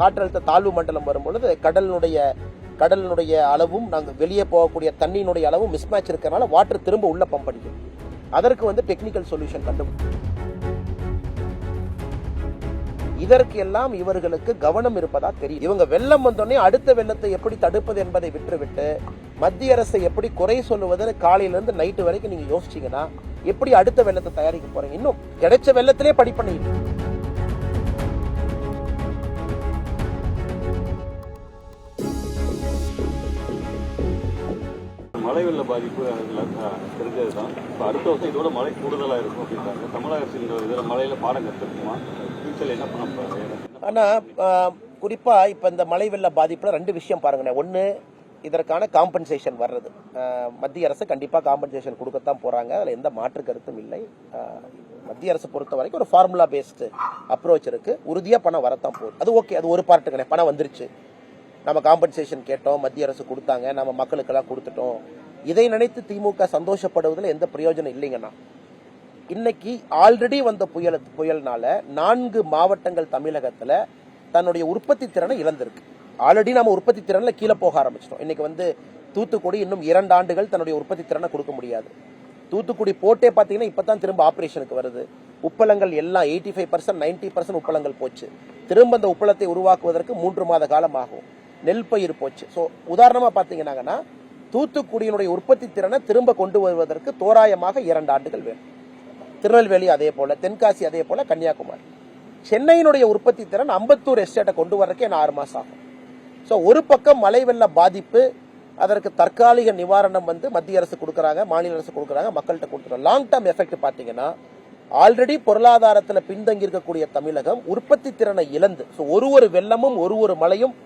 காற்றழுத்த தாழ்வு மண்டலம் வரும்பொழுது கடலினுடைய அளவும் நாங்கள் வெளியே போகக்கூடிய தண்ணியினுடைய அளவும் மிஸ்மேட்ச் இருக்கிறனால வாட்டர் திரும்ப உள்ள பம்ப் அடிக்கும். அதற்கு டெக்னிக்கல் சொல்யூஷன் கண்டுபிடிக்கும். இதற்கு எல்லாம் இவர்களுக்கு கவனம் இருப்பதா தெரியும். இவங்க வெள்ளம் வந்தோடனே அடுத்த வெள்ளத்தை எப்படி தடுப்பது என்பதை விட்டுவிட்டு மத்திய அரசை எப்படி குறை சொல்லுவது காலையிலிருந்து நைட்டு வரைக்கும் நீங்க யோசிச்சீங்கன்னா எப்படி அடுத்த வெள்ளத்தை தயாரிக்க போறீங்க? இன்னும் கிடைச்ச வெள்ளத்திலே படிப்பண்ணி மழை வெள்ள பாதிப்பு தெரிஞ்சது தான். இப்போ அடுத்த வருஷம் இதோட மழை கூடுதலாக இருக்கும் அப்படின்றாங்க. தமிழக அரசு இந்த இதில் மழையில் பாடம் கற்றுக்குமா? ஃபியூச்சரில் என்ன பண்ண போகிறாங்க? ஆனால் குறிப்பாக இப்போ இந்த மழை வெள்ள பாதிப்பில் ரெண்டு விஷயம் பாருங்கண்ணே. ஒன்று, இதற்கான காம்பன்சேஷன் வர்றது. மத்திய அரசு கண்டிப்பாக காம்பன்சேஷன் கொடுக்கத்தான் போகிறாங்க. அதில் எந்த மாற்று கருத்தும் இல்லை. மத்திய அரசு பொறுத்த வரைக்கும் ஒரு ஃபார்முலா பேஸ்டு அப்ரோச் இருக்குது. உறுதியாக பணம் வரத்தான் போகுது. அது ஓகே, அது ஒரு பார்ட்டுங்கண்ணே. பணம் வந்துருச்சு, நம்ம காம்பன்சேஷன் கேட்டோம், மத்திய அரசு கொடுத்தாங்க, நம்ம மக்களுக்கெல்லாம் கொடுத்துட்டோம். இதை நினைத்து திமுக சந்தோஷப்படுவதில் எந்த பிரயோஜனம் இல்லைங்கண்ணா. இன்னைக்கு ஆல்ரெடி வந்த புயல்னால 4 மாவட்டங்கள் தமிழகத்துல தன்னுடைய உற்பத்தி திறனை இழந்திருக்கு. ஆல்ரெடி நம்ம உற்பத்தி திறன்ல கீழே போக ஆரம்பிச்சிட்டோம். இன்னைக்கு தூத்துக்குடி இன்னும் 2 ஆண்டுகள் தன்னுடைய உற்பத்தி திறனை கொடுக்க முடியாது. தூத்துக்குடி போட்டே பாத்தீங்கன்னா இப்பதான் திரும்ப ஆபரேஷனுக்கு வருது. உப்பளங்கள் எல்லாம் 85%, 90% உப்பளங்கள் போச்சு. திரும்ப அந்த உப்பளத்தை உருவாக்குவதற்கு 3 மாத காலம் ஆகும். நெல் பயிர் போச்சு. ஸோ உதாரணமா பாத்தீங்கன்னா தூத்துக்குடியினுடைய உற்பத்தி திறனை திரும்ப கொண்டு வருவதற்கு தோராயமாக 2 ஆண்டுகள் வேணும். திருநெல்வேலி அதே போல, தென்காசி அதே போல, கன்னியாகுமரி. சென்னையினுடைய உற்பத்தி திறன் அம்பத்தூர் எஸ்டேட்டை கொண்டு வரதுக்கே 6 மாசம் ஆகும். ஸோ ஒரு பக்கம் மழை வெள்ள பாதிப்பு, அதற்கு தற்காலிக நிவாரணம் மத்திய அரசு கொடுக்கறாங்க, மாநில அரசு கொடுக்கறாங்க, மக்கள்கிட்ட கொடுக்குறாங்க. லாங் டேர்ம் எஃபெக்ட் பாத்தீங்கன்னா ஆல்ரெடி பொருளாதாரத்தில் பின்தங்கி இருக்கக்கூடிய தமிழகம் உற்பத்தி திறனை இழந்து, ஒரு வெள்ளமும் ஒரு மழையும்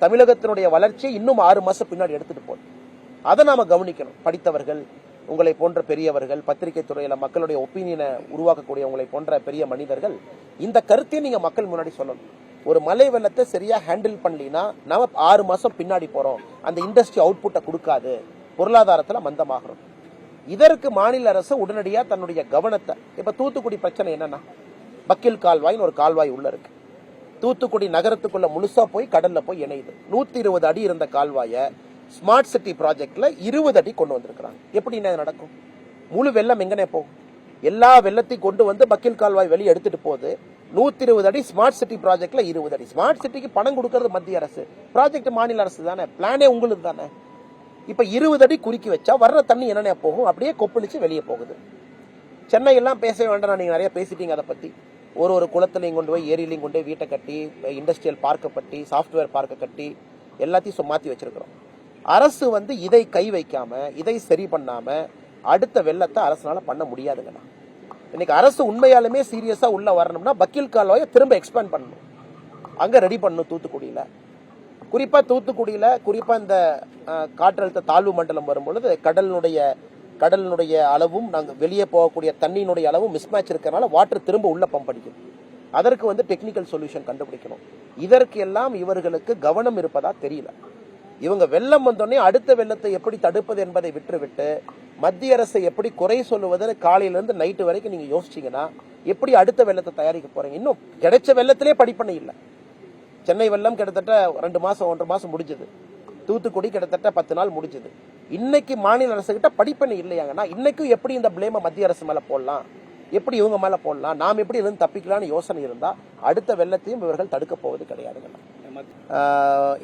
தமிழகத்தினுடைய வளர்ச்சியை இன்னும் 6 மாசம் பின்னாடி எடுத்துட்டு போகுது. அதை நாம கவனிக்கணும். படித்தவர்கள், உங்களை போன்ற பெரியவர்கள், பத்திரிகை துறையில மக்களுடைய ஒப்பீனியனை உருவாக்கக்கூடிய உங்களை போன்ற பெரிய மனிதர்கள் இந்த கருத்தையும் நீங்க மக்கள் முன்னாடி சொல்லணும். ஒரு மழை வெள்ளத்தை சரியா ஹேண்டில் பண்ணலினா நாம 6 மாசம் பின்னாடி போறோம். அந்த இண்டஸ்ட்ரி அவுட்புட்டை கொடுக்காது, பொருளாதாரத்துல மந்தமாகிறோம். இதற்கு மாநில அரசு உடனடியா தன்னுடைய கவனத்தை, இப்ப தூத்துக்குடி பிரச்சனை என்னன்னா, பக்கில் கால்வாய்னு ஒரு கால்வாய் உள்ள இருக்கு. தூத்துக்குடி நகரத்துக்குள்ள முழுசா போய் கடல்ல போய் இணையுது. 120 அடி இருந்த கால்வாய ஸ்மார்ட் சிட்டி ப்ராஜெக்ட்ல 20 அடி கொண்டு வந்திருக்கிறாங்க. எப்படி நடக்கும்? முழு வெள்ளம் எங்கனே போகும்? எல்லா வெள்ளத்தையும் கொண்டு பக்கில் கால்வாய் வெளியே எடுத்துட்டு போகுது. 120 அடி ஸ்மார்ட் சிட்டி ப்ராஜெக்ட்ல 20 அடி. ஸ்மார்ட் சிட்டிக்கு பணம் கொடுக்கறது மத்திய அரசு, ப்ராஜெக்ட் மாநில அரசு தானே, பிளானே உங்களுக்கு தானே. இப்ப 20 அடி குறுக்கி வச்சா வர்ற தண்ணி என்னென்ன போகும்? அப்படியே கொப்பளிச்சு வெளியே போகுது. சென்னை எல்லாம் பேச வேண்டாம், நீங்க நிறைய பேசிட்டீங்க அதை பத்தி. ஒரு குளத்திலையும் கொண்டு போய், ஏரியிலையும் கொண்டு போய் வீட்டை கட்டி, இண்டஸ்ட்ரியல் பார்க்க கட்டி, சாப்ட்வேர் பார்க்க கட்டி எல்லாத்தையும் மாத்தி வச்சிருக்கிறோம். அரசு இதை கை வைக்காம, இதை சரி பண்ணாம அடுத்த வெள்ளத்தை அரசுனால பண்ண முடியாதுங்கண்ணா. இன்னைக்கு அரசு உண்மையாலுமே சீரியஸா உள்ள வரணும்னா பக்கில் கால்வாயை திரும்ப எக்ஸ்பேண்ட் பண்ணணும், அங்க ரெடி பண்ணணும். தூத்துக்குடியில குறிப்பா இந்த காற்றழுத்த தாழ்வு மண்டலம் வரும்பொழுது கடலினுடைய அளவும் நாங்கள் வெளியே போகக்கூடிய தண்ணியினுடைய அளவும் மிஸ்மேட்ச் இருக்கிறனால வாட்டர் திரும்ப உள்ள பம்ப் அடிக்கும். அதற்கு டெக்னிக்கல் சொல்யூஷன் கண்டுபிடிக்கணும். இதற்கு எல்லாம் இவர்களுக்கு கவனம் இருப்பதா தெரியல. இவங்க வெள்ளம் வந்தோடனே அடுத்த வெள்ளத்தை எப்படி தடுப்பது என்பதை விட்டுவிட்டு மத்திய அரசை எப்படி குறை சொல்லுவது காலையிலிருந்து நைட்டு வரைக்கும் நீங்க யோசிச்சீங்கன்னா எப்படி அடுத்த வெள்ளத்தை தயாரிக்க போறீங்க? இன்னும் கிடைச்ச வெள்ளத்திலே படிப்பண்ணி இல்லை. சென்னை வெள்ளம் கிட்டத்தட்ட 2 மாசம் 1.5 மாசம் முடிஞ்சது. தூத்துக்குடி கிட்டத்தட்ட 10 நாள் முடிஞ்சது. இன்னைக்கு மாநில அரசு கிட்ட படிப்பண்ணி இல்லையாங்கன்னா இன்னைக்கும் எப்படி இந்த பிளேமை மத்திய அரசு மேல போடலாம், எப்படி இவங்க மேல போடலாம், நாம் எப்படி இருந்து தப்பிக்கலாம்னு யோசனை இருந்தா அடுத்த வெள்ளத்தையும் இவர்கள் தடுக்க போவது கிடையாதுங்க.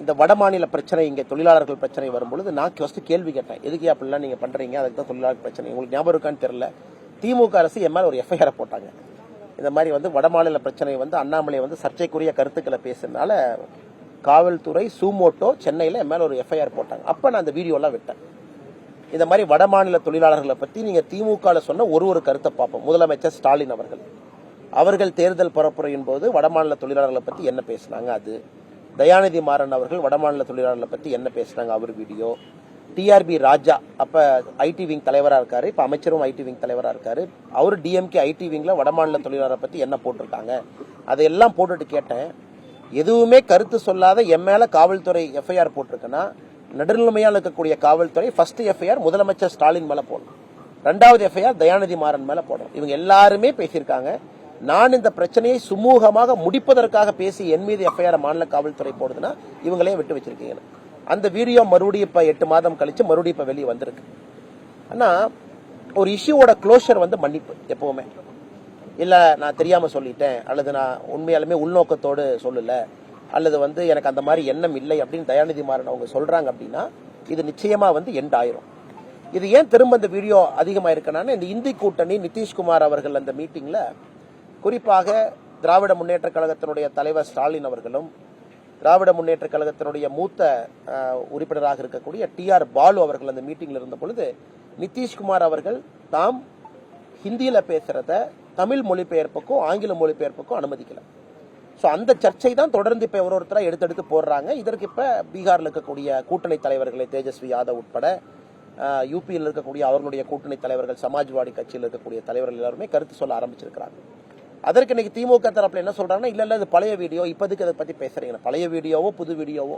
இந்த வட மாநில பிரச்சனை, இங்க தொழிலாளர்கள் பிரச்சனை வரும்பொழுது நான் ஃபர்ஸ்ட் கேள்வி கேட்டேன், எதுக்கு அப்படிலாம் நீங்க பண்றீங்க? அதுக்கு தான் தொழிலாளர் பிரச்சனை. உங்களுக்கு ஞாபகம் இருக்கான்னு தெரியல, திமுக அரசு என் மேல ஒரு எஃப்ஐஆர் போட்டாங்க. இந்த மாதிரி வட மாநில பிரச்சனை அண்ணாமலை சர்ச்சைக்குரிய கருத்துக்களை பேசுறதுனால காவல்துறை சூமோட்டோ சென்னையில என் மேல ஒரு எஃப்ஐஆர் போட்டாங்க. அப்ப நான் அந்த வீடியோ எல்லாம் விட்டேன். இந்த மாதிரி வட மாநில தொழிலாளர்களை பத்தி நீங்க திமுக சொன்ன ஒரு கருத்தை பார்ப்போம். முதலமைச்சர் ஸ்டாலின் அவர்கள் தேர்தல் பரப்புரையின் போது வடமாநில தொழிலாளர்களை பத்தி என்ன பேசினாங்க, அது தயாநிதி மாறன் அவர்கள் வடமாநில தொழிலாளர்களை பத்தி என்ன பேசினாங்க, அவர் வீடியோ. டிஆர்பி ராஜா அப்ப ஐடி விங் தலைவரா இருக்காரு, இப்ப அமைச்சரும் ஐடி விங் தலைவரா இருக்காரு. அவரு டிஎம்கே ஐடி விங்ல வடமாநில தொழிலாளரை பத்தி என்ன போட்டிருக்காங்க, அதையெல்லாம் போட்டுட்டு கேட்டேன். எதுவுமே கருத்து சொல்லாத என் மேல காவல்துறை எஃப்ஐஆர் போட்டிருக்குன்னா நடுநிலைமையால் இருக்கக்கூடிய காவல்துறை ஃபர்ஸ்ட் எஃப்ஐஆர் முதலமைச்சர் ஸ்டாலின் மேல போடணும், 2வது எஃப்ஐஆர் தயாநிதி மாறன் மேல போடணும். இவங்க எல்லாருமே பேசியிருக்காங்க. நான் இந்த பிரச்சனையை சுமூகமாக முடிப்பதற்காக பேசி என் மீது எஃப்ஐஆர் மாநில காவல்துறை போடுதுன்னா இவங்களே விட்டு வச்சிருக்கீங்க. அந்த வீடியோ மறுபடியும் இப்ப 8 மாதம் கழிச்சு மறுபடியும் இப்ப வெளியே வந்திருக்கு. ஆனா ஒரு இஷ்யூவோட க்ளோஷர் வந்து மன்னிப்பு எப்பவுமே இல்ல. நான் தெரியாம சொல்லிட்டேன், அல்லது நான் உண்மையாலுமே உள்நோக்கத்தோடு சொல்லல, அல்லது வந்து எனக்கு அந்த மாதிரி எண்ணம் இல்லை அப்படின்னு தயாநிதி மாறன் அவங்க சொல்றாங்க அப்படின்னா இது நிச்சயமா வந்து எண்ட் ஆயிரும். இது ஏன் திரும்ப இந்த வீடியோ அதிகமா இருக்குன்னா, இந்த இந்தி கூட்டணி நிதிஷ்குமார் அவர்கள் அந்த மீட்டிங்ல குறிப்பாக திராவிட முன்னேற்ற கழகத்தினுடைய தலைவர் ஸ்டாலின் அவர்களும் திராவிட முன்னேற்ற கழகத்தினுடைய மூத்த உறுப்பினராக இருக்கக்கூடிய TR பாலு அவர்கள் அந்த மீட்டிங்ல இருந்த பொழுது நிதிஷ்குமார் அவர்கள் தாம் ஹிந்தியில பேசுறத தமிழ் மொழிபெயர்ப்புக்கும் ஆங்கில மொழிபெயர்ப்புக்கும் அனுமதிக்கல. ஸோ அந்த சர்ச்சை தான் தொடர்ந்து இப்ப ஒருத்தரா எடுத்தெடுத்து போடுறாங்க. இதற்கு இப்ப பீகார்ல இருக்கக்கூடிய கூட்டணி தலைவர்களை தேஜஸ்வி யாதவ் உட்பட யூபியில் இருக்கக்கூடிய அவர்களுடைய கூட்டணி தலைவர்கள் சமாஜ்வாடி கட்சியில் இருக்கக்கூடிய தலைவர்கள் எல்லாருமே கருத்து சொல்ல ஆரம்பிச்சிருக்கிறாங்க. அதற்கு இன்னைக்கு திமுக தரப்புல என்ன சொல்றாங்கன்னா, இல்ல இது பழைய வீடியோ, இப்போதைக்கு அதை பத்தி பேசுறீங்க. பழைய வீடியோவோ புது வீடியோவோ,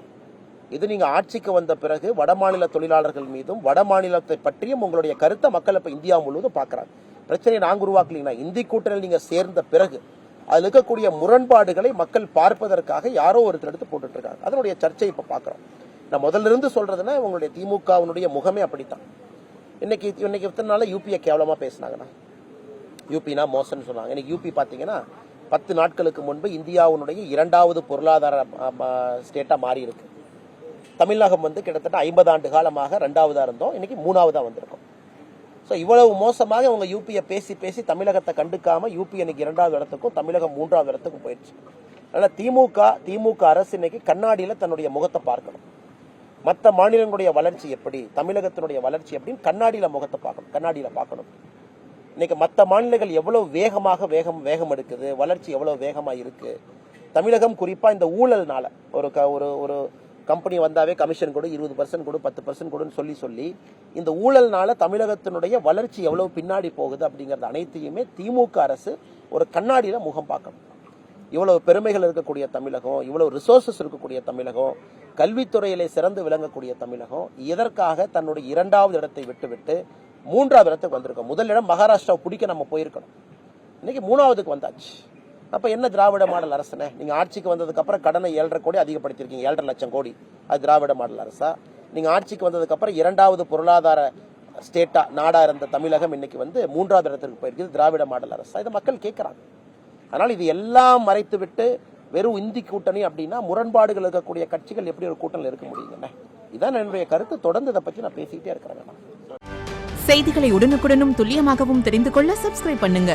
இது நீங்க ஆட்சிக்கு வந்த பிறகு வடமாநில தொழிலாளர்கள் மீதும் வடமாநிலத்தை பற்றியும் உங்களுடைய கருத்தை மக்கள் இப்ப இந்தியா முழுவதும் பாக்குறாங்க. பிரச்சனையை நாங்க உருவாக்கலீங்கன்னா, இந்தி கூட்டணியில் நீங்க சேர்ந்த பிறகு அதுல இருக்கக்கூடிய முரண்பாடுகளை மக்கள் பார்ப்பதற்காக யாரோ ஒருத்தர் எடுத்து போட்டுட்டு இருக்காங்க. அதனுடைய சர்ச்சை இப்ப பாக்குறோம். நான் முதல்ல இருந்து சொல்றதுன்னா உங்களுடைய திமுகவினுடைய முகமே அப்படித்தான். இன்னைக்கு இத்தனை நாள யூபியை கேவலமா பேசினாங்கன்னா, யூபினா மோசம்னு சொன்னாங்க. இன்னைக்கு யூபி பாத்தீங்கன்னா 10 நாட்களுக்கு முன்பு இந்தியாவுடைய 2வது பொருளாதார ஸ்டேட்டா மாறி இருக்கு. தமிழகம் வந்து கிட்டத்தட்ட 50 ஆண்டு காலமாக 2வதா இருந்தோம், இன்னைக்கு 3வதா வந்திருக்கும். ஸோ இவ்வளவு மோசமாக அவங்க யூபியை பேசி பேசி தமிழகத்தை கண்டுக்காம யூபி இன்னைக்கு 2வது இடத்துக்கும் தமிழகம் 3வது இடத்துக்கும் போயிடுச்சு. அதனால திமுக அரசு இன்னைக்கு கண்ணாடியில தன்னுடைய முகத்தை பார்க்கணும். மற்ற மாநிலங்களுடைய வளர்ச்சி எப்படி, தமிழகத்தினுடைய வளர்ச்சி எப்படின்னு கண்ணாடியில முகத்தை பார்க்கணும், கண்ணாடியில பார்க்கணும். இன்னைக்கு மற்ற மாநிலங்கள் எவ்வளவு வேகமாக வேகம் எடுக்குது, வளர்ச்சி எவ்வளவு வேகமா இருக்கு. தமிழகம் குறிப்பா இந்த ஊழல்னால ஒரு கம்பெனி வந்தாவே கமிஷன் கொடு, 20% கொடு, 10% கொடுன்னு சொல்லி இந்த ஊழல்னால தமிழகத்தினுடைய வளர்ச்சி எவ்வளவு பின்னாடி போகுது அப்படிங்கறது அனைத்தையுமே திமுக அரசு ஒரு கண்ணாடியில முகம் பார்க்கணும். இவ்வளவு பெருமைகள் இருக்கக்கூடிய தமிழகம், இவ்வளவு ரிசோர்சஸ் இருக்கக்கூடிய தமிழகம், கல்வித்துறையிலே சிறந்து விளங்கக்கூடிய தமிழகம் எதற்காக தன்னுடைய 2வது இடத்தை விட்டுவிட்டு 3வது இடத்துக்கு வந்திருக்கோம். முதல் இடம் மகாராஷ்டிராவை பிடிக்க நம்ம போயிருக்கணும், இன்னைக்கு 3வதுக்கு வந்தாச்சு. அப்ப என்ன திராவிட மாடல் அரசுனே? நீங்க ஆட்சிக்கு வந்ததுக்கு அப்புறம் கடனை 7,5 கோடி அதிகப்படுத்திருக்கீங்க, 7,5 லட்சம் கோடி. அது திராவிட மாடல் அரசா? நீங்க ஆட்சிக்கு வந்ததுக்கு அப்புறம் 2வது பொருளாதார ஸ்டேட்டா நாடா இருந்த தமிழகம் இன்னைக்கு வந்து 3வது இடத்திற்கு போயிருக்கு, திராவிட மாடல் அரசா? இதை மக்கள் கேட்கிறாங்க. அதனால இது எல்லாம் மறைத்து விட்டு வெறும் இந்தி கூட்டணி அப்படின்னா முரண்பாடுகள் இருக்கக்கூடிய கட்சிகள் எப்படி ஒரு கூட்டணியில் இருக்க முடியுங்க? இதான் என்னுடைய கருத்து. தொடர்ந்து இதை பத்தி நான் பேசிக்கிட்டே இருக்கிறேன். செய்திகளை உடனுக்குடனும் துல்லியமாகவும் தெரிந்து கொள்ள சப்ஸ்கிரைப் பண்ணுங்க.